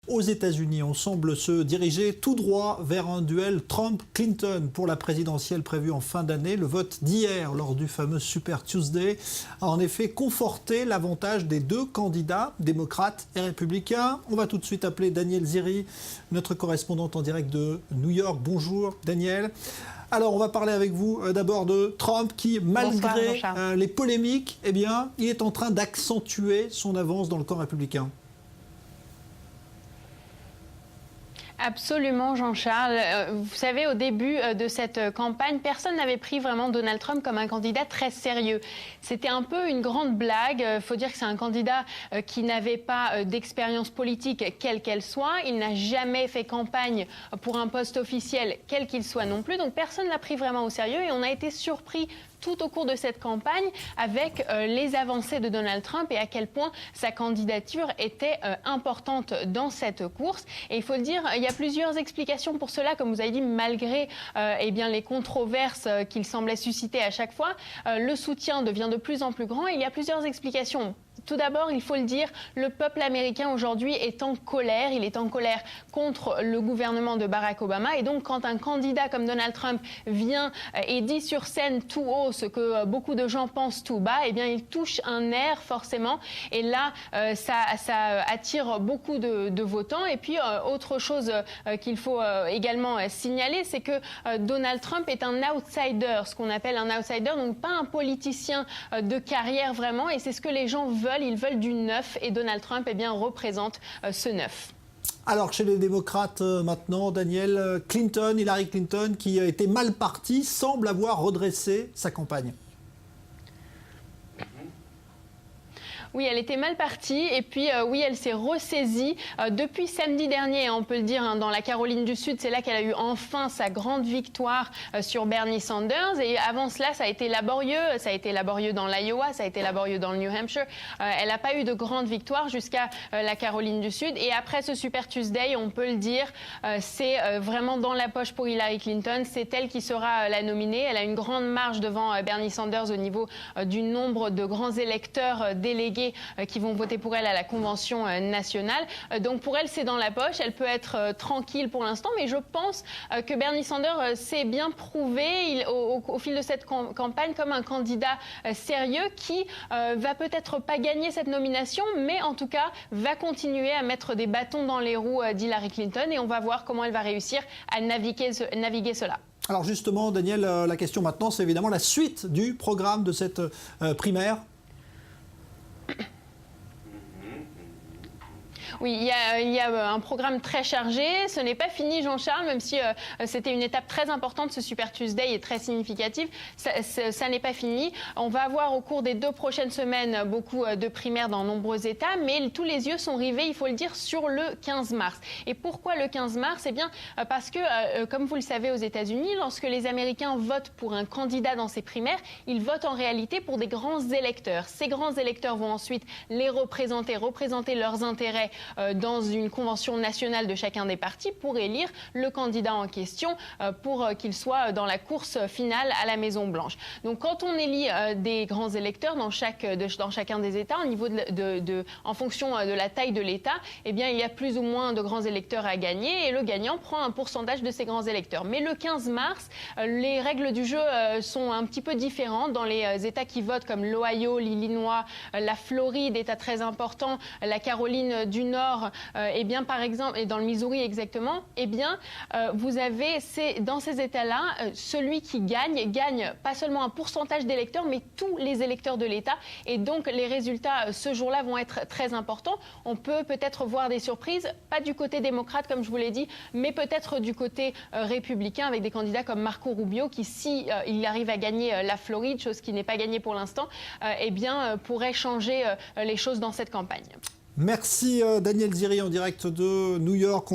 Aux États-Unis, on semble se diriger tout droit vers un duel Trump-Clinton pour la présidentielle prévue en fin d'année. Le vote d'hier, lors du fameux Super Tuesday, a en effet conforté l'avantage des deux candidats, démocrates et républicains. On va tout de suite appeler Daniel Ziri, notre correspondante en direct de New York. Bonjour Daniel. Alors, on va parler avec vous d'abord de Trump qui, malgré les polémiques, eh bien, il est en train d'accentuer son avance dans le camp républicain. Absolument, Jean-Charles. Vous savez, au début de cette campagne, personne n'avait pris vraiment Donald Trump comme un candidat très sérieux. C'était un peu une grande blague. Il faut dire que c'est un candidat qui n'avait pas d'expérience politique, quelle qu'elle soit. Il n'a jamais fait campagne pour un poste officiel, quel qu'il soit non plus. Donc personne ne l'a pris vraiment au sérieux et on a été surpris tout au cours de cette campagne avec les avancées de Donald Trump et à quel point sa candidature était importante dans cette course. Et il faut le dire, il y a plusieurs explications pour cela, comme vous avez dit, malgré eh bien, les controverses qu'il semblait susciter à chaque fois. Le soutien devient de plus en plus grand et il y a plusieurs explications. Tout d'abord, il faut le dire, le peuple américain aujourd'hui est en colère. Il est en colère contre le gouvernement de Barack Obama. Et donc, quand un candidat comme Donald Trump vient et dit sur scène tout haut ce que beaucoup de gens pensent tout bas, eh bien, il touche un nerf forcément. Et là, ça attire beaucoup de votants. Et puis, autre chose qu'il faut également signaler, c'est que Donald Trump est un outsider, ce qu'on appelle un outsider, donc pas un politicien de carrière vraiment. Et c'est ce que les gens veulent. Ils veulent du neuf et Donald Trump eh bien, représente ce neuf. Alors, chez les démocrates maintenant, Daniel, Hillary Clinton, qui a été mal partie, semble avoir redressé sa campagne. Oui, elle était mal partie et puis oui, elle s'est ressaisie depuis samedi dernier, on peut le dire, dans la Caroline du Sud. C'est là qu'elle a eu enfin sa grande victoire sur Bernie Sanders. Et avant cela, ça a été laborieux. Ça a été laborieux dans l'Iowa, ça a été laborieux dans le New Hampshire. Elle n'a pas eu de grande victoire jusqu'à la Caroline du Sud. Et après ce Super Tuesday, on peut le dire, c'est vraiment dans la poche pour Hillary Clinton. C'est elle qui sera la nominée. Elle a une grande marge devant Bernie Sanders au niveau du nombre de grands électeurs délégués qui vont voter pour elle à la Convention nationale. Donc pour elle, c'est dans la poche. Elle peut être tranquille pour l'instant, mais je pense que Bernie Sanders s'est bien prouvé au fil de cette campagne comme un candidat sérieux qui va peut-être pas gagner cette nomination, mais en tout cas va continuer à mettre des bâtons dans les roues d'Hillary Clinton et on va voir comment elle va réussir à naviguer cela. Alors justement, Daniel, la question maintenant, c'est évidemment la suite du programme de cette primaire. Oui, il y a un programme très chargé. Ce n'est pas fini, Jean-Charles, même si c'était une étape très importante, ce Super Tuesday est très significatif. Ça n'est pas fini. On va avoir au cours des 2 prochaines semaines beaucoup de primaires dans nombreux États, mais tous les yeux sont rivés, il faut le dire, sur le 15 mars. Et pourquoi le 15 mars? Eh bien, parce que, comme vous le savez aux États-Unis, lorsque les Américains votent pour un candidat dans ces primaires, ils votent en réalité pour des grands électeurs. Ces grands électeurs vont ensuite les représenter leurs intérêts dans une convention nationale de chacun des partis pour élire le candidat en question pour qu'il soit dans la course finale à la Maison-Blanche. Donc quand on élit des grands électeurs dans chacun des États, au niveau en fonction de la taille de l'État, eh bien, il y a plus ou moins de grands électeurs à gagner et le gagnant prend un pourcentage de ces grands électeurs. Mais le 15 mars, les règles du jeu sont un petit peu différentes dans les États qui votent comme l'Ohio, l'Illinois, la Floride, État très important, la Caroline du Nord, eh bien, par exemple, et dans le Missouri exactement, eh bien, vous avez dans ces États-là, celui qui gagne pas seulement un pourcentage d'électeurs, mais tous les électeurs de l'État. Et donc, les résultats ce jour-là vont être très importants. On peut peut-être voir des surprises, pas du côté démocrate, comme je vous l'ai dit, mais peut-être du côté républicain, avec des candidats comme Marco Rubio, qui, si il arrive à gagner la Floride, chose qui n'est pas gagnée pour l'instant, eh bien, pourrait changer les choses dans cette campagne. Merci Daniel Ziri en direct de New York.